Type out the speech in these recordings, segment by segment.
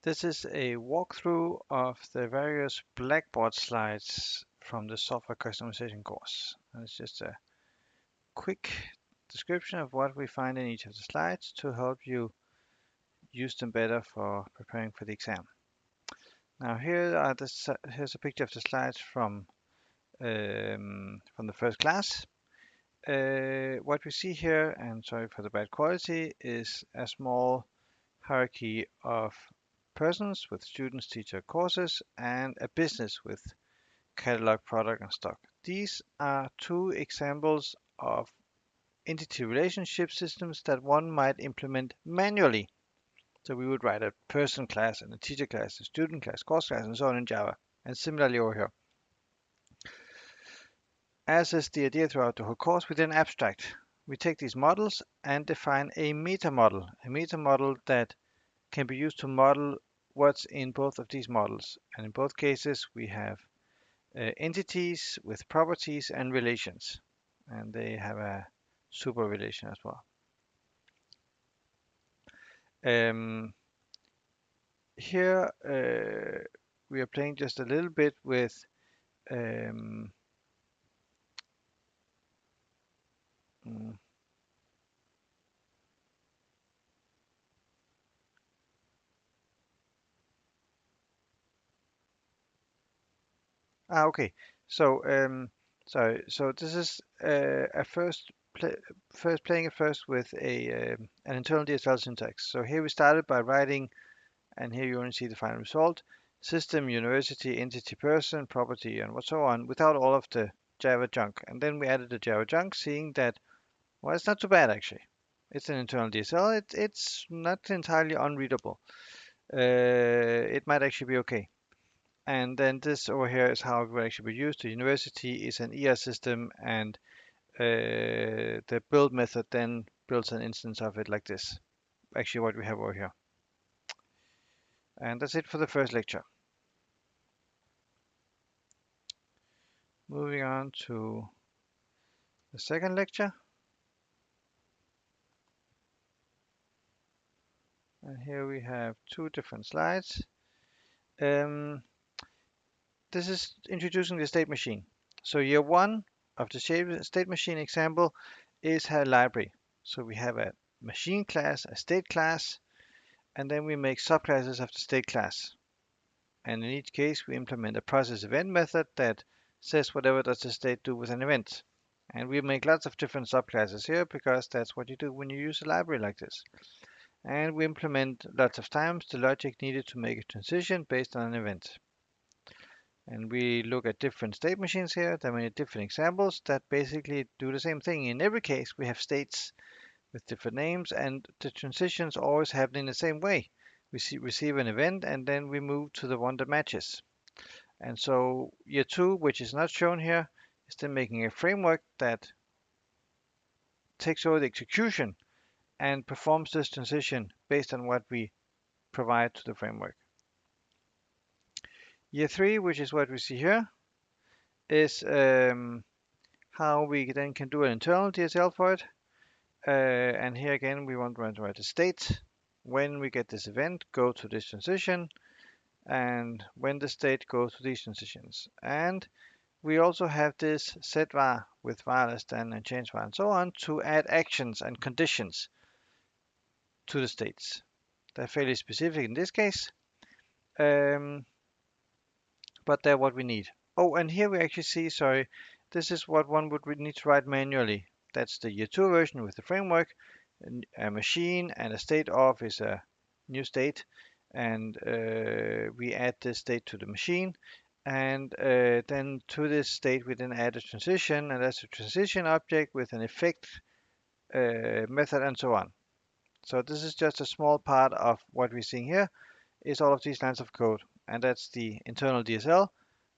This is a walkthrough of the various Blackboard slides from the software customization course. And it's just a quick description of what we find in each of the slides to help you use them better for preparing for the exam. Now here's a picture of the slides from the first class. What we see here, and sorry for the bad quality, is a small hierarchy of persons with students, teacher, courses, and a business with catalog, product, and stock. These are two examples of entity relationship systems that one might implement manually. So we would write a person class and a teacher class, a student class, course class, and so on in Java. And similarly over here. As is the idea throughout the whole course, we then abstract. We take these models and define a meta model that can be used to model what's in both of these models. And in both cases, we have entities with properties and relations. And they have a super relation as well. Here, we are playing just a little bit with mm, okay. So this is a first playing it first with an internal DSL syntax. So here we started by writing, and here you only see the final result: system, university, entity, person, property, and what so on, without all of the Java junk. And then we added the Java junk, seeing that, well, it's not too bad actually. It's an internal DSL. It's not entirely unreadable. It might actually be okay. And then this over here is how it will actually be used. The university is an ER system, and the build method then builds an instance of it like this. Actually, what we have over here. And that's it for the first lecture. Moving on to the second lecture. And here we have two different slides. This is introducing the state machine. So year one of the state machine example is a library. So we have a machine class, a state class, and then we make subclasses of the state class. And in each case, we implement a process event method that says whatever does the state do with an event. And we make lots of different subclasses here because that's what you do when you use a library like this. And we implement lots of times the logic needed to make a transition based on an event. And we look at different state machines here. There are many different examples that basically do the same thing. In every case, we have states with different names, and the transitions always happen in the same way. We receive an event, and then we move to the one that matches. And so year two, which is not shown here, is then making a framework that takes over the execution and performs this transition based on what we provide to the framework. Year three, which is what we see here, is how we then can do an internal DSL for it. And here again, we want to write a state. When we get this event, go to this transition, and when the state goes to these transitions. And we also have this set var with var less than and change var and so on to add actions and conditions to the states. They're fairly specific in this case, but they're what we need. Oh, and here we actually see, sorry, this is what one would need to write manually. That's the year two version with the framework. A machine and a state of is a new state, and we add this state to the machine, and then to this state we then add a transition, and that's a transition object with an effect method and so on. So this is just a small part of what we're seeing here is all of these lines of code, and that's the internal DSL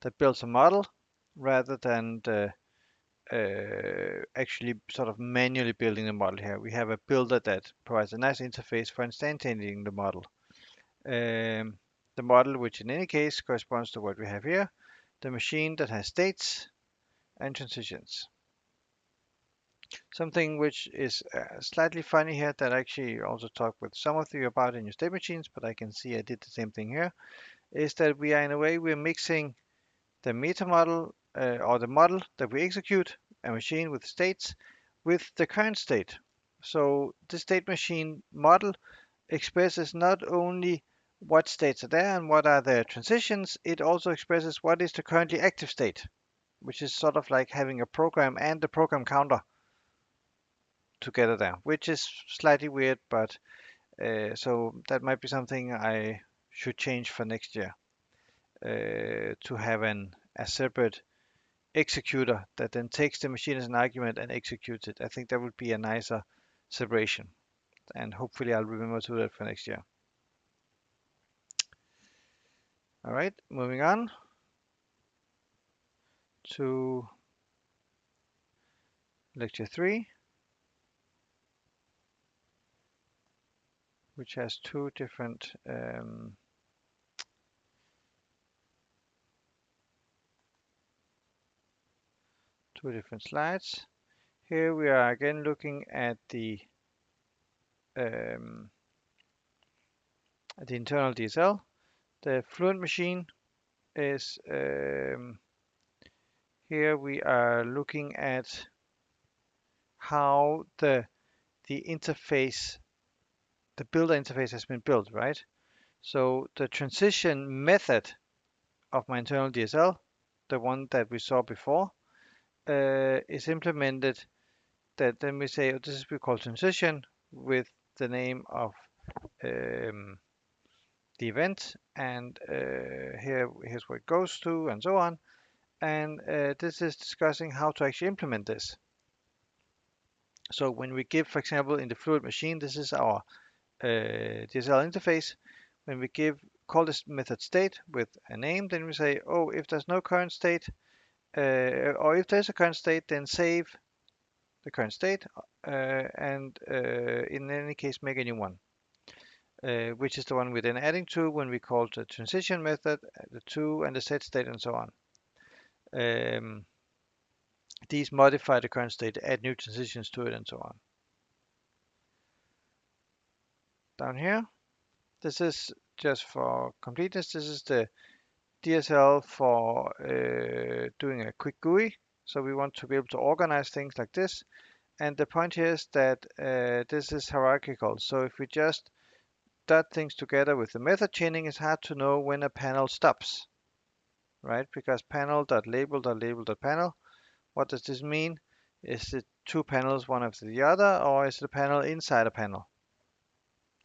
that builds a model rather than the actually sort of manually building the model here. We have a builder that provides a nice interface for instantiating the model. The model, which in any case corresponds to what we have here, the machine that has states and transitions. Something which is slightly funny here that I actually also talked with some of you about in your state machines, but I can see I did the same thing here, is that we are in a way we're mixing the meta model or the model that we execute, a machine with states, with the current state. So the state machine model expresses not only what states are there and what are the transitions, it also expresses what is the currently active state, which is sort of like having a program and the program counter together there, which is slightly weird, but so that might be something I should change for next year, to have a separate executor that then takes the machine as an argument and executes it. I think that would be a nicer separation, and hopefully I'll remember to do that for next year. All right, moving on to lecture 3, which has two different slides. Here we are again looking at the internal DSL. The fluent machine is here we are looking at how the interface, the builder interface has been built, right? So the transition method of my internal DSL, the one that we saw before, is implemented that then we say, oh, this is we call transition with the name of the event, and here's where it goes to, and so on. And this is discussing how to actually implement this. So when we give, for example, in the fluid machine, this is our DSL interface. When we call this method state with a name, then we say, oh, if there's no current state, or if there's a current state, then save the current state, and in any case, make a new one, which is the one we're then adding to when we call the transition method, the to, and the set state, and so on. These modify the current state, add new transitions to it, and so on. Down here, this is just for completeness. This is the DSL for doing a quick GUI. So we want to be able to organize things like this. And the point here is that this is hierarchical. So if we just dot things together with the method chaining, it's hard to know when a panel stops, right? Because panel.label.label.panel. What does this mean? Is it two panels, one after the other, or is it a panel inside a panel?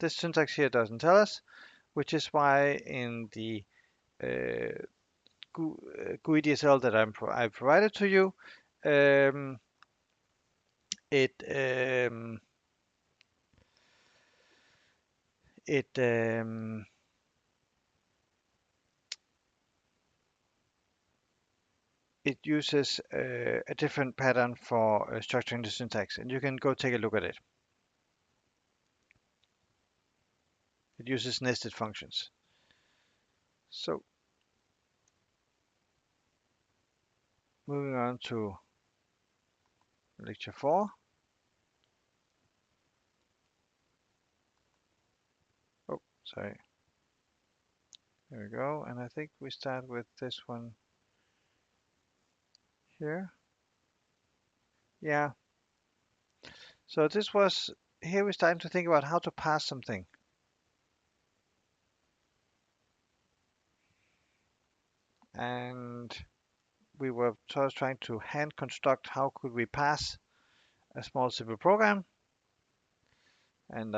This syntax here doesn't tell us, which is why in the GUI DSL that I've provided to you, it uses a different pattern for structuring the syntax, and you can go take a look at it. It uses nested functions. So moving on to lecture 4. Oh, sorry. There we go. And I think we start with this one here. Yeah. So this was, here we're starting to think about how to pass something. And we were just trying to hand construct how could we pass a small simple program. And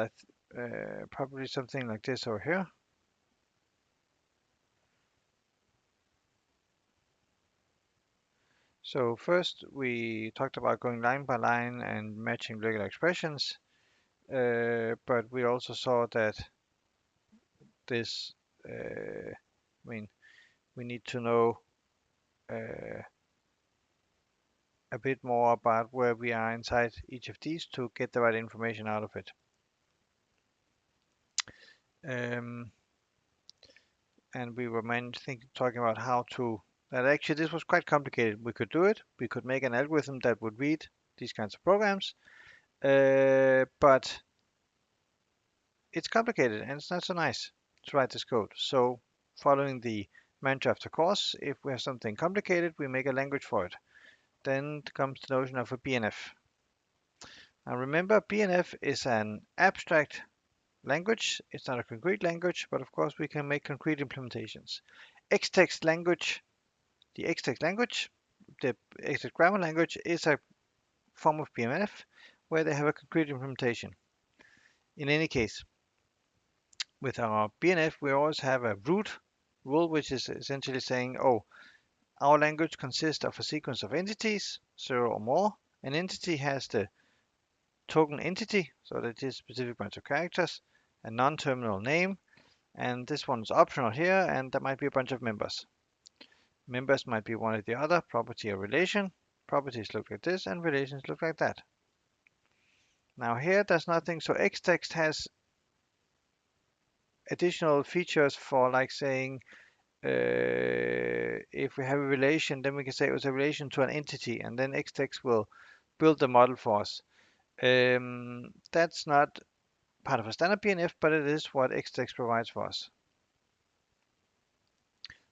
probably something like this over here. So first we talked about going line by line and matching regular expressions, but we also saw that this, I mean, we need to know a bit more about where we are inside each of these to get the right information out of it. And we were talking about how to, that actually this was quite complicated. We could do it. We could make an algorithm that would read these kinds of programs, but it's complicated and it's not so nice to write this code. So following the mantra of the course, if we have something complicated, we make a language for it. Then comes the notion of a BNF. Now remember, BNF is an abstract language. It's not a concrete language, but of course we can make concrete implementations. Xtext language, the Xtext language, the Xtext grammar language is a form of BNF where they have a concrete implementation. In any case, with our BNF, we always have a root rule, which is essentially saying, oh, our language consists of a sequence of entities, 0 or more. An entity has the token entity, so that is a specific bunch of characters, a non-terminal name, and this one is optional here, and there might be a bunch of members. Members might be one or the other, property or relation. Properties look like this, and relations look like that. Now here, there's nothing, so Xtext has additional features for like saying, if we have a relation, then we can say it was a relation to an entity, and then Xtext will build the model for us. That's not part of a standard BNF, but it is what Xtext provides for us.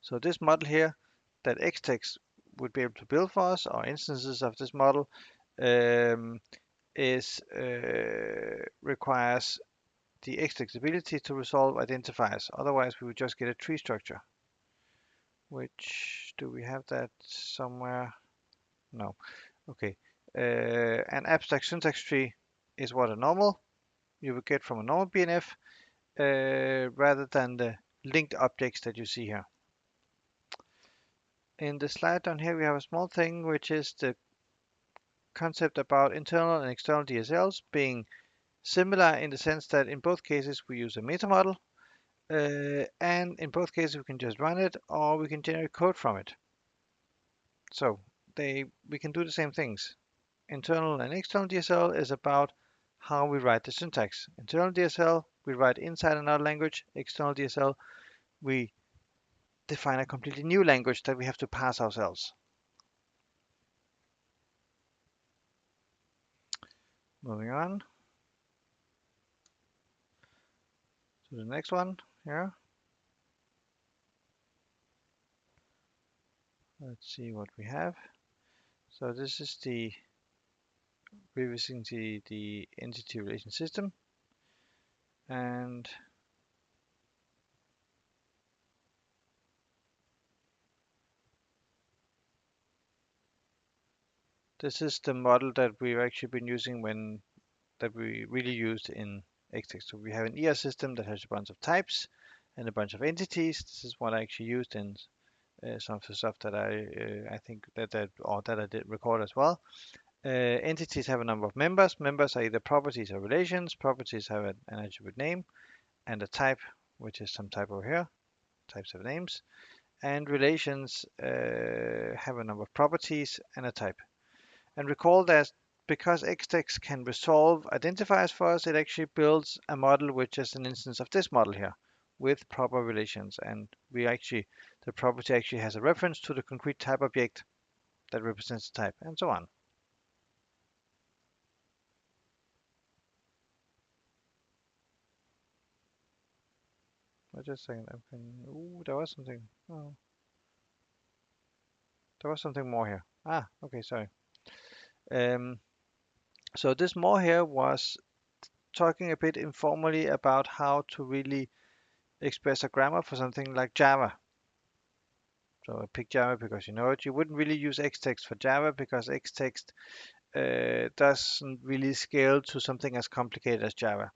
So this model here that Xtext would be able to build for us, or instances of this model, requires the Xtext ability to resolve identifiers. Otherwise, we would just get a tree structure. Which, do we have that somewhere? No. Okay. An abstract syntax tree is what a normal you would get from a normal BNF, rather than the linked objects that you see here. In the slide down here, we have a small thing, which is the concept about internal and external DSLs being similar in the sense that in both cases we use a meta model, and in both cases we can just run it or we can generate code from it. So we can do the same things. Internal and external DSL is about how we write the syntax. Internal DSL, we write inside another language. External DSL, we define a completely new language that we have to pass ourselves. Moving on to the next one here. Let's see what we have. So this is the revisiting the entity relation system, and this is the model that we've actually been using that we really used in Xtext. So we have an ER system that has a bunch of types and a bunch of entities. This is what I actually used in some of the stuff that I think that I did record as well. Entities have a number of members. Members are either properties or relations. Properties have an attribute name and a type, which is some type over here, types of names. And relations have a number of properties and a type. And recall that because Xtext can resolve identifiers for us, it actually builds a model which is an instance of this model here with proper relations. And the property actually has a reference to the concrete type object that represents the type, and so on. Just a second. Ooh, there was something. Oh, there was something more here. Okay, sorry. So this more here was talking a bit informally about how to really express a grammar for something like Java. So I picked Java because you know it. You wouldn't really use Xtext for Java because Xtext doesn't really scale to something as complicated as Java.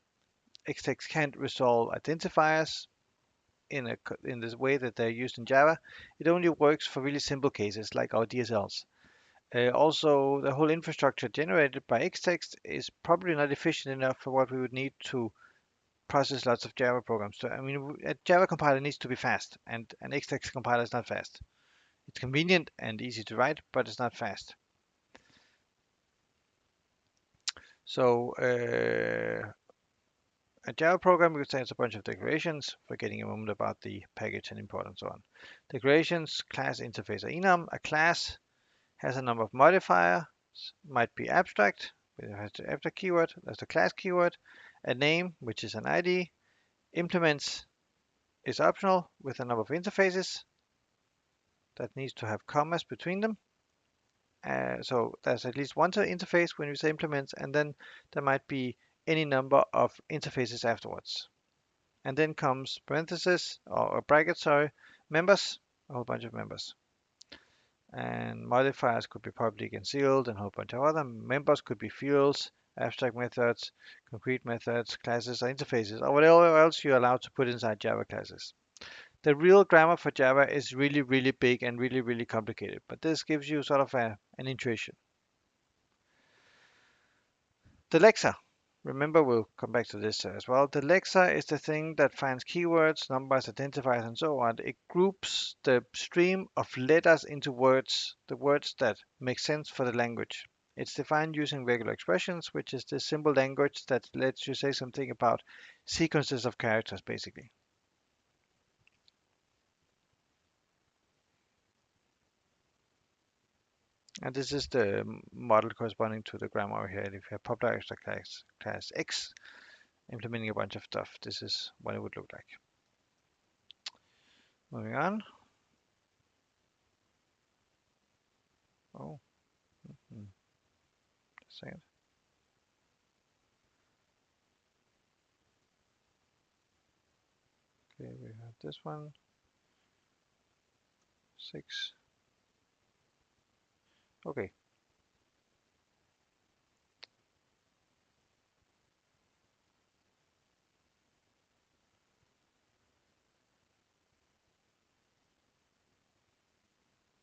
Xtext can't resolve identifiers in this way that they're used in Java. It only works for really simple cases like our DSLs. Also, the whole infrastructure generated by Xtext is probably not efficient enough for what we would need to process lots of Java programs. So, I mean, a Java compiler needs to be fast, and an Xtext compiler is not fast. It's convenient and easy to write, but it's not fast. So, a Java program contains a bunch of declarations, forgetting a moment about the package and import and so on. Declarations, class interface or enum. A class has a number of modifiers, might be abstract, it has the abstract keyword, that's the class keyword, a name, which is an ID, implements is optional with a number of interfaces that needs to have commas between them. So there's at least one interface when we say implements, and then there might be any number of interfaces afterwards. And then comes parentheses or brackets, sorry, members, a whole bunch of members. And modifiers could be public and sealed, and a whole bunch of other. Members could be fields, abstract methods, concrete methods, classes, or interfaces, or whatever else you're allowed to put inside Java classes. The real grammar for Java is really, really big and really, really complicated, but this gives you sort of an intuition. The lexer. Remember, we'll come back to this as well. The lexer is the thing that finds keywords, numbers, identifiers, and so on. It groups the stream of letters into words, the words that make sense for the language. It's defined using regular expressions, which is the simple language that lets you say something about sequences of characters, basically. And this is the model corresponding to the grammar here. If you have public abstract class X implementing a bunch of stuff, this is what it would look like. Moving on. Oh, just a second. Okay, we have this one. 6. Okay.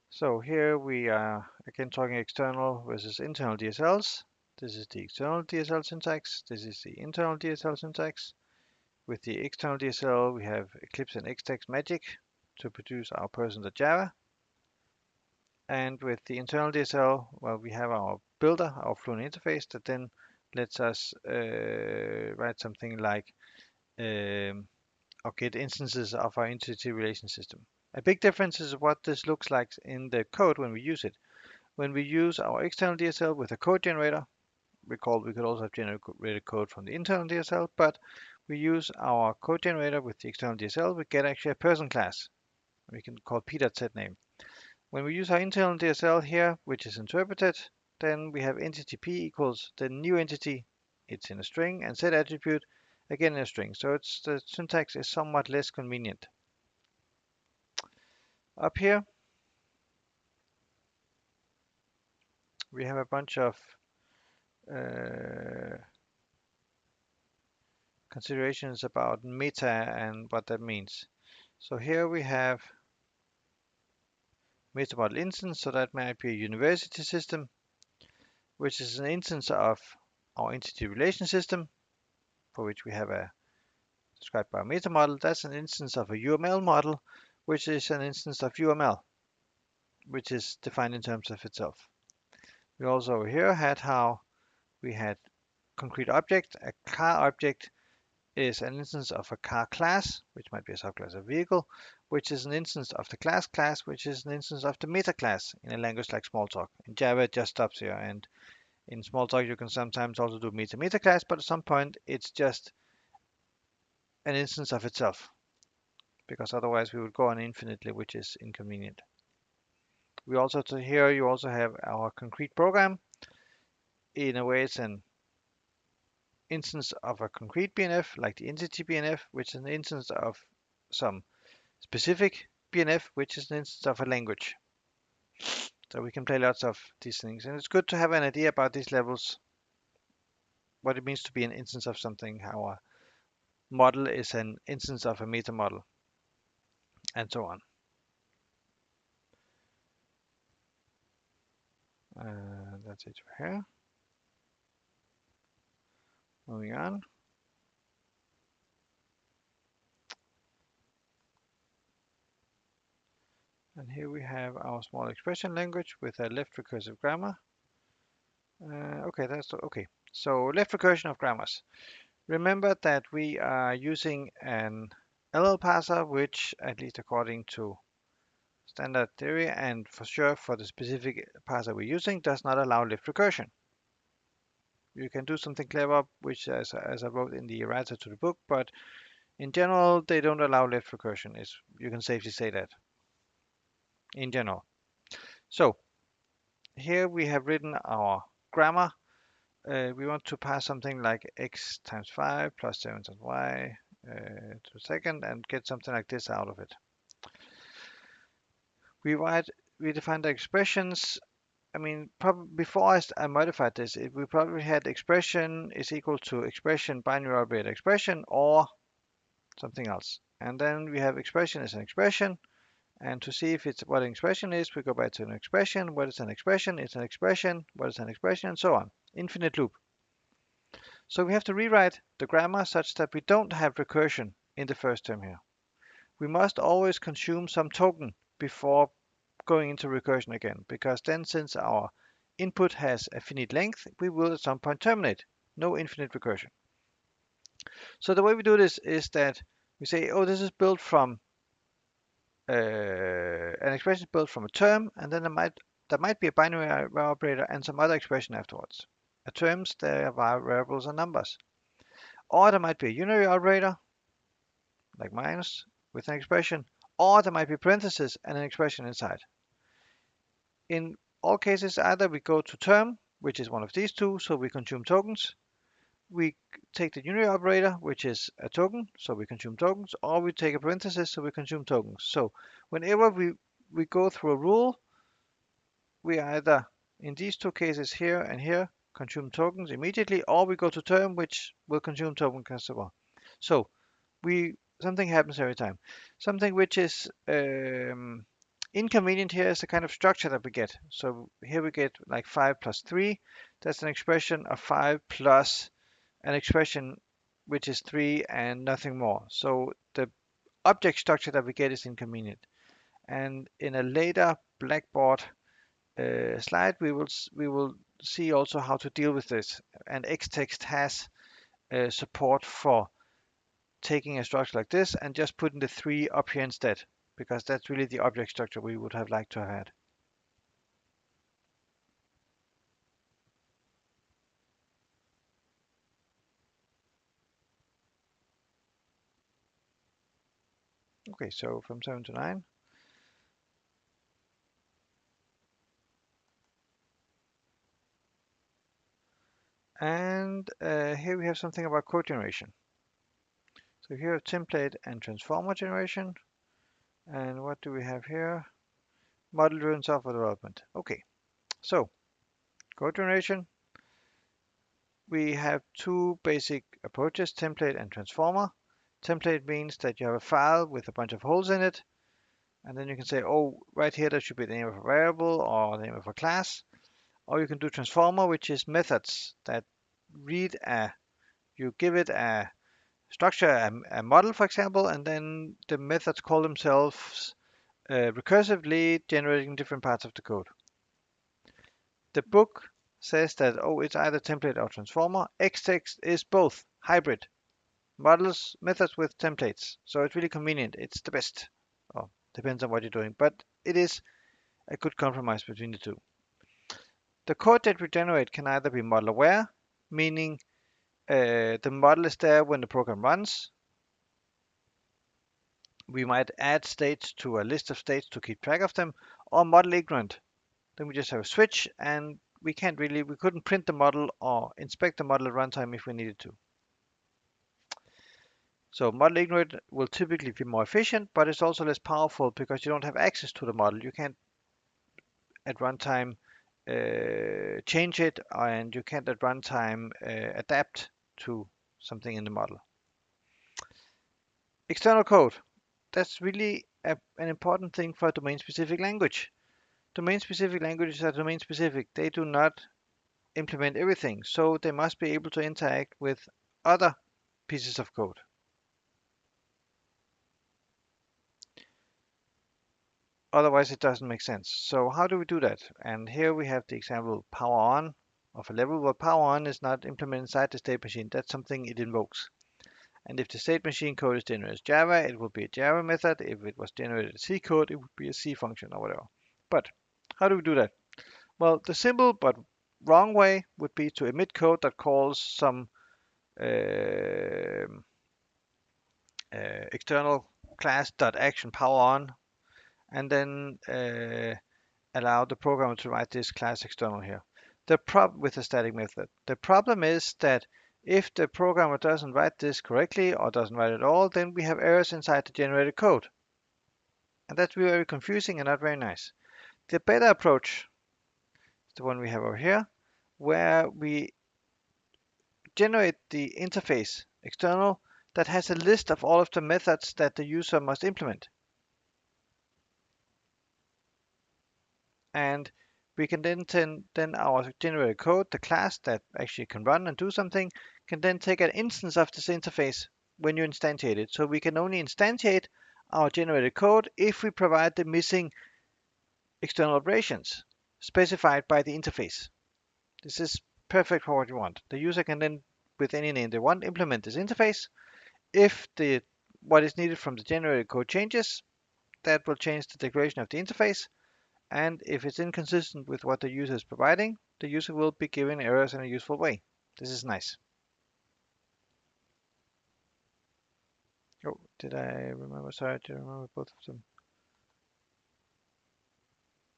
So here we are again talking external versus internal DSLs. This is the external DSL syntax. This is the internal DSL syntax. With the external DSL, we have Eclipse and Xtext Magic to produce our person.java. And with the internal DSL, well, we have our builder, our Fluent interface, that then lets us write something like or get instances of our entity relation system. A big difference is what this looks like in the code when we use it. When we use our external DSL with a code generator, recall we could also have generated code from the internal DSL, but we use our code generator with the external DSL, we get actually a person class. We can call p.setName. When we use our internal DSL here, which is interpreted, then we have entity p equals the new entity, it's in a string, and set attribute, again in a string. So the syntax is somewhat less convenient. Up here, we have a bunch of considerations about meta and what that means. So here we have meta model instance, so that might be a university system, which is an instance of our entity relation system, for which we have a described by a meta model. That's an instance of a UML model, which is an instance of UML, which is defined in terms of itself. We also here had how we had concrete object. A car object is an instance of a car class, which might be a subclass of vehicle, which is an instance of the class, which is an instance of the meta class in a language like Smalltalk. In Java, it just stops here, and in Smalltalk, you can sometimes also do meta class, but at some point, it's just an instance of itself, because otherwise we would go on infinitely, which is inconvenient. We also here you also have our concrete program. In a way, it's an instance of a concrete BNF, like the entity BNF, which is an instance of some specific BNF, which is an instance of a language. So we can play lots of these things, and it's good to have an idea about these levels, what it means to be an instance of something, how a model is an instance of a meta model, and so on. That's it for here. Moving on. And here we have our small expression language with a left recursive grammar. Okay, that's okay. So left recursion of grammars. Remember that we are using an LL parser, which, at least according to standard theory, and for sure for the specific parser we're using, does not allow lift recursion. You can do something clever, which as I wrote in the errata to the book, but in general, they don't allow lift recursion. You can safely say that in general. So here we have written our grammar. We want to pass something like x times 5 plus 7 times y to the second and get something like this out of it. We define the expressions. I mean, probably before I modified this, we probably had expression is equal to expression binary operator expression or something else. And then we have expression as an expression. And to see if it's what an expression is, we go back to an expression. What is an expression? It's an expression. What is an expression? And so on. Infinite loop. So we have to rewrite the grammar such that we don't have recursion in the first term here. We must always consume some token before going into recursion again, because then since our input has a finite length, we will at some point terminate. No infinite recursion. So the way we do this is that we say, oh, this is built from an expression built from a term, and then there might be a binary operator and some other expression afterwards. At terms, there are variables and numbers. Or there might be a unary operator, like minus, with an expression, or there might be parentheses and an expression inside. In all cases, either we go to term, which is one of these two, so we consume tokens. We take the unary operator, which is a token, so we consume tokens, or we take a parenthesis, so we consume tokens. So whenever we go through a rule, we either, in these two cases here and here, consume tokens immediately, or we go to term, which will consume tokens as well. So something happens every time. Something which is inconvenient here is the kind of structure that we get. So here we get like 5 plus 3. That's an expression of 5 plus an expression which is 3 and nothing more. So the object structure that we get is inconvenient. And in a later Blackboard slide, we will see also how to deal with this. And Xtext has support for taking a structure like this and just putting the 3 up here instead, because that's really the object structure we would have liked to have had. Okay, so from 7 to 9. And here we have something about code generation. So here template and transformer generation. And what do we have here? Model-driven software development. Okay, so code generation. We have two basic approaches, template and transformer. Template means that you have a file with a bunch of holes in it. And then you can say, oh, right here, that should be the name of a variable or the name of a class. Or you can do transformer, which is methods that read you give it a structure, a model, for example, and then the methods call themselves recursively generating different parts of the code. The book says that, oh, it's either template or transformer. Xtext is both, hybrid. Models, methods with templates. So it's really convenient. It's the best. Oh, depends on what you're doing, but it is a good compromise between the two. The code that we generate can either be model aware, meaning the model is there when the program runs. We might add states to a list of states to keep track of them, or model ignorant. Then we just have a switch, and we couldn't print the model or inspect the model at runtime if we needed to. So model ignorant will typically be more efficient, but it's also less powerful because you don't have access to the model. You can't at runtime change it, and you can't at runtime adapt to something in the model. External code. That's really an important thing for a domain-specific language. Domain-specific languages are domain-specific. They do not implement everything, so they must be able to interact with other pieces of code. Otherwise, it doesn't make sense. So how do we do that? And here we have the example power on of a level, where power on is not implemented inside the state machine. That's something it invokes. And if the state machine code is generated as Java, it will be a Java method. If it was generated as C code, it would be a C function or whatever. But how do we do that? Well, the simple but wrong way would be to emit code that calls some external class.action power on, and then allow the programmer to write this class external here. The problem with the static method, the problem is that if the programmer doesn't write this correctly or doesn't write it at all, then we have errors inside the generated code. And that's very confusing and not very nice. The better approach is the one we have over here, where we generate the interface external that has a list of all of the methods that the user must implement. And we can then our generated code, the class that actually can run and do something, can then take an instance of this interface when you instantiate it. So we can only instantiate our generated code if we provide the missing external operations specified by the interface. This is perfect for what you want. The user can then, with any name they want, implement this interface. If what is needed from the generated code changes, that will change the declaration of the interface. And if it's inconsistent with what the user is providing, the user will be given errors in a useful way. This is nice. Oh, did I remember? Sorry, did I remember both of them?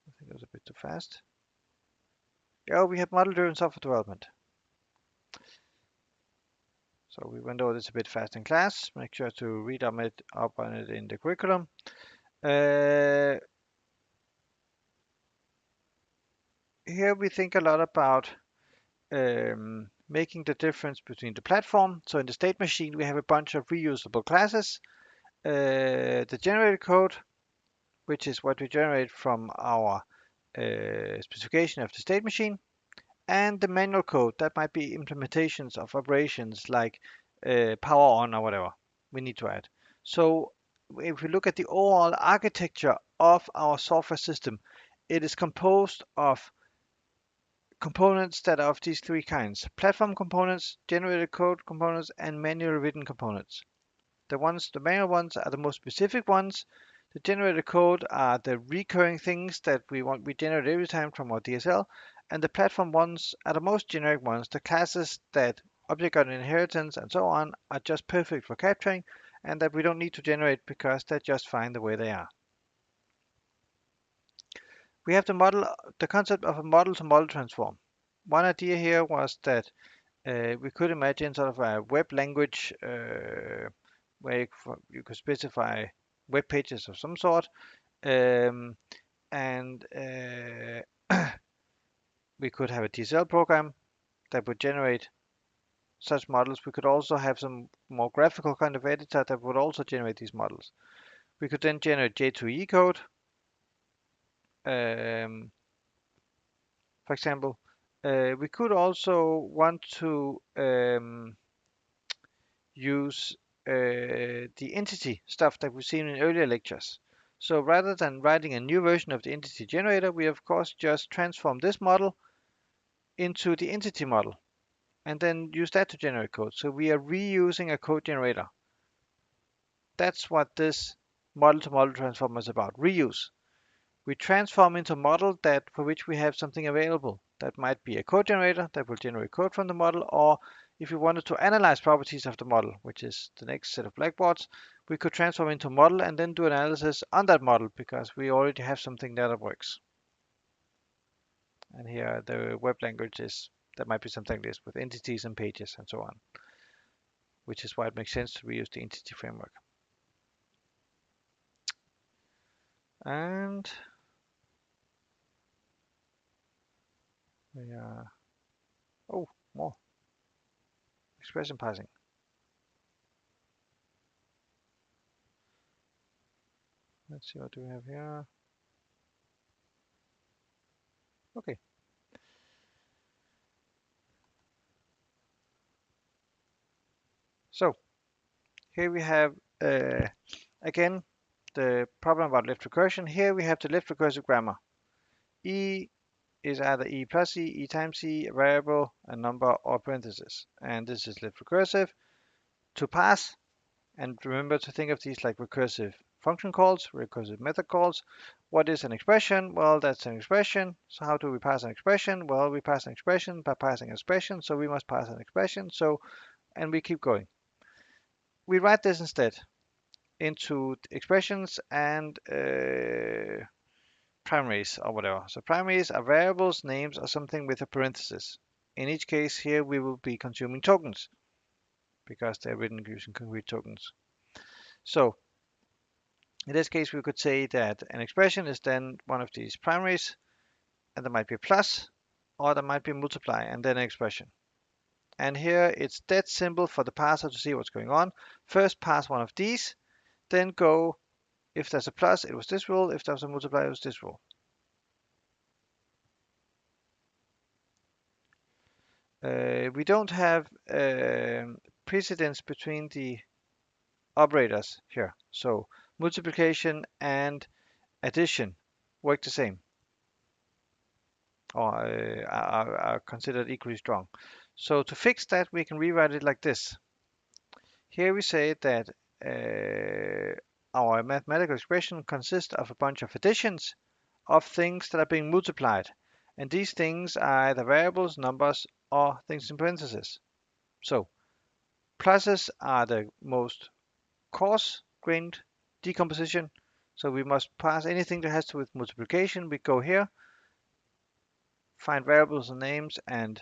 I think it was a bit too fast. Oh, we have model-driven software development. So we went over this a bit fast in class. Make sure to read up on it in the curriculum. Here we think a lot about making the difference between the platform. So in the state machine, we have a bunch of reusable classes. The generated code, which is what we generate from our specification of the state machine, and the manual code, that might be implementations of operations like power on or whatever we need to add. So if we look at the overall architecture of our software system, it is composed of components that are of these three kinds: platform components, generated code components, and manually written components. The manual ones are the most specific ones. The generated code are the recurring things that we generate every time from our DSL, and the platform ones are the most generic ones. The classes that object on inheritance and so on are just perfect for capturing, and that we don't need to generate because they're just fine the way they are. We have the concept of a model-to-model transform. One idea here was that we could imagine sort of a web language where you could specify web pages of some sort, and we could have a DSL program that would generate such models. We could also have some more graphical kind of editor that would also generate these models. We could then generate J2E code, for example. We could also want to use the entity stuff that we've seen in earlier lectures. So rather than writing a new version of the entity generator, we of course just transform this model into the entity model and then use that to generate code. So we are reusing a code generator. That's what this model-to-model transform is about, reuse. We transform into a model for which we have something available. That might be a code generator that will generate code from the model, or if we wanted to analyze properties of the model, which is the next set of blackboards, we could transform into a model and then do analysis on that model because we already have something there that works. And here the web language that might be something like this with entities and pages and so on, which is why it makes sense to reuse the entity framework. And oh, more expression parsing. Let's see, what do we have here? Okay. So here we have again the problem about left recursion. Here we have the left recursive grammar. E is either E plus E times E, a variable, a number, or parenthesis. And this is left recursive. to pass. And remember to think of these like recursive function calls, recursive method calls. What is an expression? Well, that's an expression. So how do we pass an expression? Well, we pass an expression by passing an expression. So we must pass an expression. So, and we keep going. We write this instead into expressions and primaries or whatever. So primaries are variables, names, or something with a parenthesis. In each case here, we will be consuming tokens because they're written using concrete tokens. So in this case, we could say that an expression is then one of these primaries, and there might be a plus, or there might be a multiply, and then an expression. And here it's dead simple for the parser to see what's going on. First pass one of these, then go, if there's a plus, it was this rule, if there's a multiply, it was this rule. We don't have precedence between the operators here. So multiplication and addition work the same, or are considered equally strong. So to fix that, we can rewrite it like this. Here we say that our mathematical expression consists of a bunch of additions of things that are being multiplied. And these things are either variables, numbers, or things in parentheses. So pluses are the most coarse-grained decomposition. So we must pass anything that has to do with multiplication. We go here, find variables and names and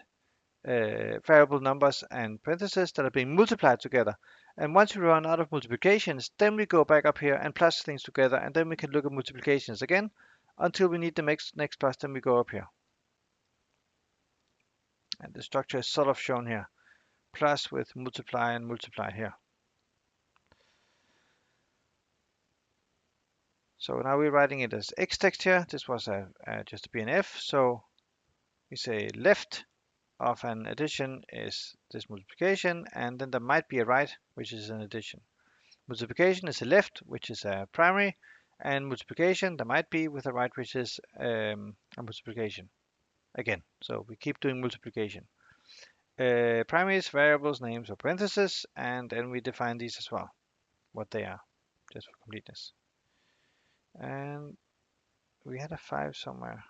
variable numbers and parentheses that are being multiplied together. And once we run out of multiplications, then we go back up here and plus things together, and then we can look at multiplications again until we need the next plus, then we go up here. And the structure is sort of shown here. Plus with multiply and multiply here. So now we're writing it as X text here. This was just a BNF. So we say left of an addition is this multiplication, and then there might be a right, which is an addition. Multiplication is a left, which is a primary, and multiplication there might be with a right, which is a multiplication. Again, so we keep doing multiplication. Primaries, variables, names, or parentheses, and then we define these as well, what they are, just for completeness. And we had a 5 somewhere.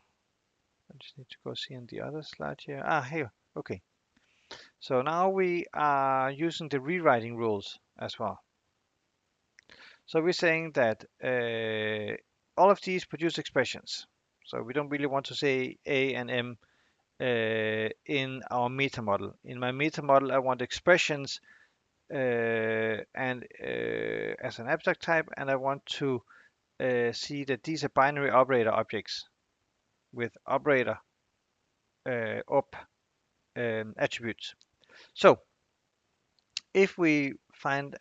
I just need to go see in the other slide here. Ah, here. Okay. So now we are using the rewriting rules as well. So we're saying that all of these produce expressions. So we don't really want to say A and M in our meta model. In my meta model, I want expressions and as an abstract type, and I want to see that these are binary operator objects with operator op attributes. So if we find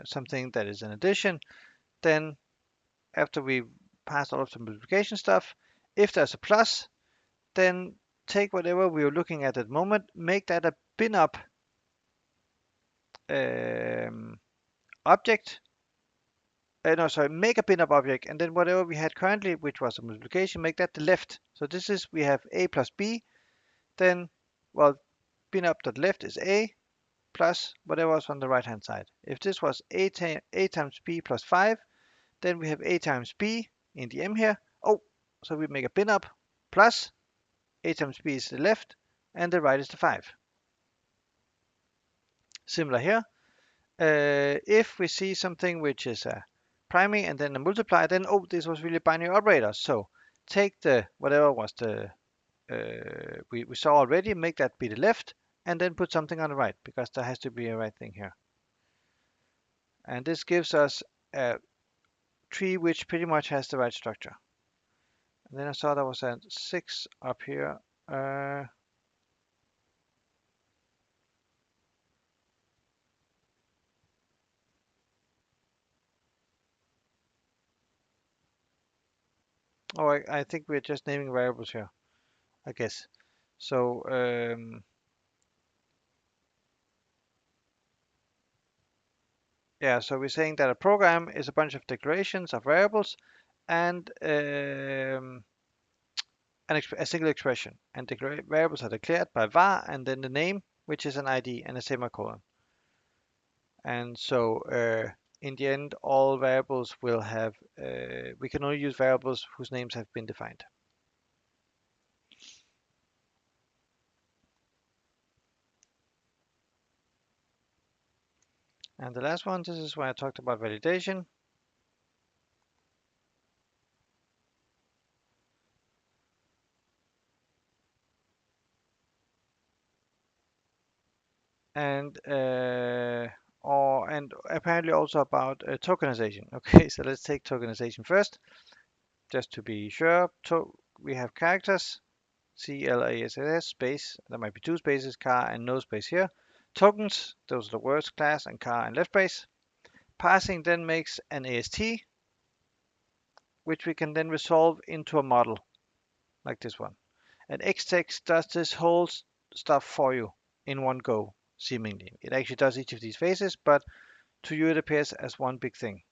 something that is an addition, then after we pass all of the multiplication stuff, if there's a plus, then take whatever we are looking at the moment, make that a bin-up object. Make a bin-up object, and then whatever we had currently, which was a multiplication, make that the left. So this is, we have a plus b, then, well, bin-up.left is a plus whatever was on the right-hand side. If this was a times b plus 5, then we have a times b in the m here. Oh, so we make a bin-up plus a times b is the left, and the right is the 5. Similar here. If we see something which is a primary and then a multiply, then oh, this was really binary operator. So take the whatever was the we saw already, make that be the left, and then put something on the right, because there has to be a right thing here. And this gives us a tree which pretty much has the right structure. And then I saw there was a 6 up here. Oh, I think we're just naming variables here, I guess. So yeah, so we're saying that a program is a bunch of declarations of variables and a single expression. And the variables are declared by var and then the name, which is an ID and a semicolon. And so in the end, all variables will have, we can only use variables whose names have been defined. And the last one, this is where I talked about validation. And and apparently also about tokenization. Okay, so let's take tokenization first, just to be sure. We have characters, CLASS space. There might be two spaces, car and no space here. Tokens, those are the words, class and car and left brace. Parsing then makes an AST, which we can then resolve into a model like this one. And Xtext does this whole stuff for you in one go, seemingly. It actually does each of these phases, but to you it appears as one big thing.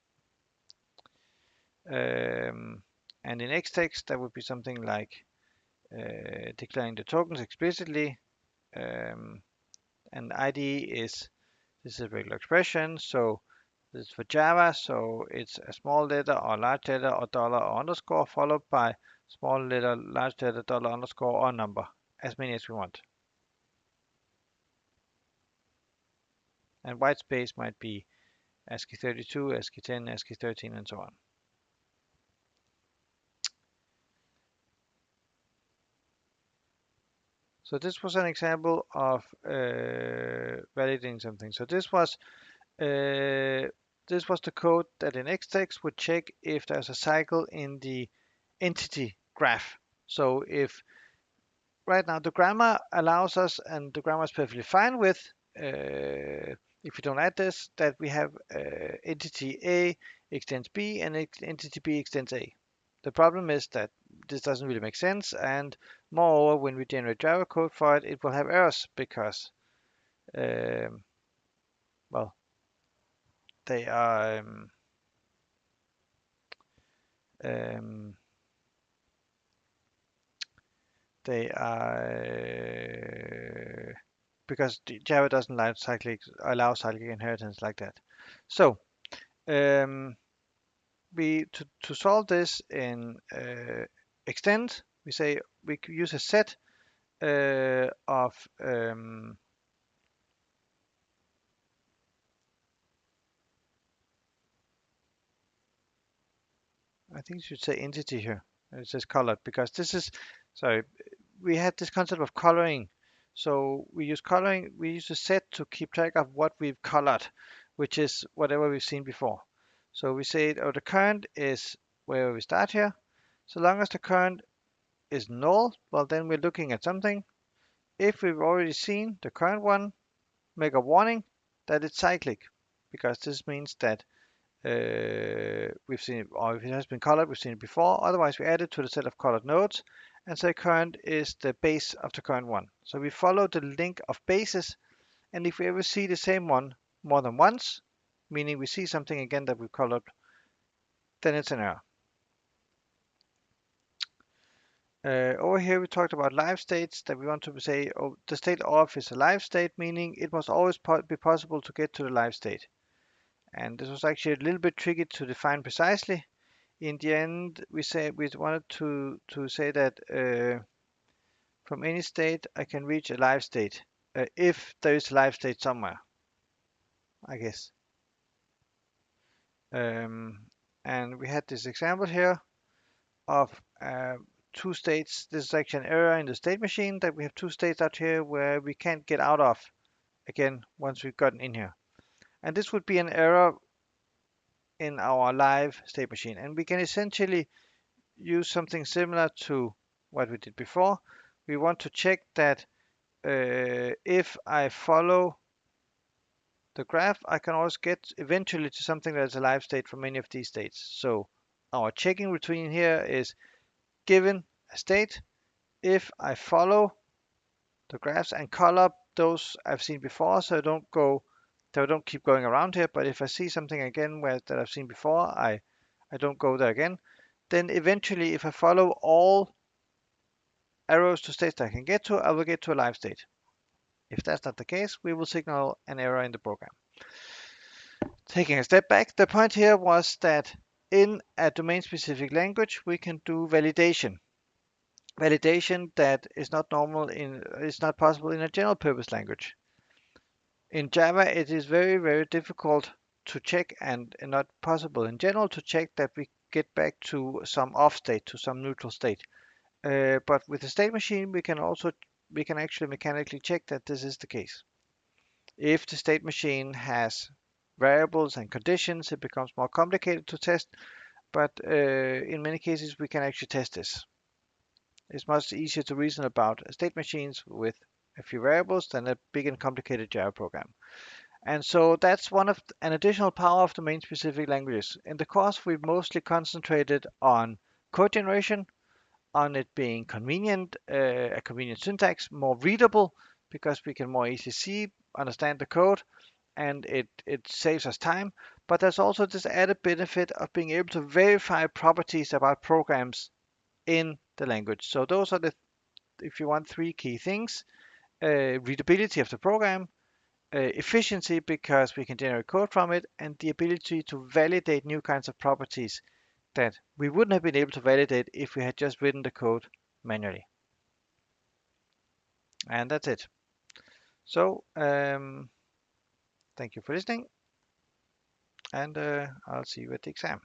And in Xtext, that would be something like declaring the tokens explicitly. And ID is, this is a regular expression, so this is for Java, so it's a small letter or large letter or dollar or underscore followed by small letter, large letter, dollar underscore or number, as many as we want. And white space might be ASCII 32, ASCII 10, ASCII 13, and so on. So this was an example of validating something. So this was the code that in Xtext would check if there's a cycle in the entity graph. So if right now the grammar allows us, and the grammar is perfectly fine with, if you don't add this, that we have entity A extends B and entity B extends A. The problem is that this doesn't really make sense, and moreover, when we generate Java code for it, it will have errors because, well, they are um, because Java doesn't allow cyclic inheritance like that. So um, to solve this in extend, we say we use a set of I think you should say entity here. It says colored because this is, sorry, we had this concept of coloring. So we use coloring, we use a set to keep track of what we've colored, which is whatever we've seen before. So we say, oh, the current is where we start here. So long as the current is null, well, then we're looking at something. If we've already seen the current one, make a warning that it's cyclic, because this means that we've seen it, or if it has been colored, we've seen it before. Otherwise, we add it to the set of colored nodes and say current is the base of the current one. So we follow the link of bases, and if we ever see the same one more than once, meaning we see something again that we've colored, then it's an error. Over here we talked about live states, that we want to say, oh, the state of is a live state, meaning it must always be possible to get to the live state. And this was actually a little bit tricky to define precisely. In the end, we wanted to say that from any state I can reach a live state if there is a live state somewhere, I guess. And we had this example here of two states. This is actually an error in the state machine, that we have two states out here where we can't get out of again once we've gotten in here. And this would be an error in our live state machine. And we can essentially use something similar to what we did before. We want to check that if I follow the graph, I can always get eventually to something that's a live state from any of these states. So our checking routine here is given a state, if I follow the graphs and color those I've seen before, so I don't keep going around here, but if I see something again that I've seen before, I don't go there again. Then eventually, if I follow all arrows to states that I can get to, I will get to a live state. If that's not the case, we will signal an error in the program. Taking a step back, the point here was that in a domain-specific language, we can do validation. Validation that is not possible in a general purpose language. In Java, it is very, very difficult to check and not possible in general to check that we get back to some off state, to some neutral state. But with the state machine, we can actually mechanically check that this is the case. If the state machine has variables and conditions, it becomes more complicated to test, but in many cases we can actually test this. It's much easier to reason about state machines with a few variables than a big and complicated Java program. And so that's an additional power of domain-specific languages. In the course, we've mostly concentrated on code generation, on it being convenient, a convenient syntax, more readable because we can more easily see, understand the code, and it saves us time. But there's also this added benefit of being able to verify properties about programs in the language. So those are if you want, three key things: readability of the program, efficiency because we can generate code from it, and the ability to validate new kinds of properties that we wouldn't have been able to validate if we had just written the code manually. And that's it. So thank you for listening, and I'll see you at the exam.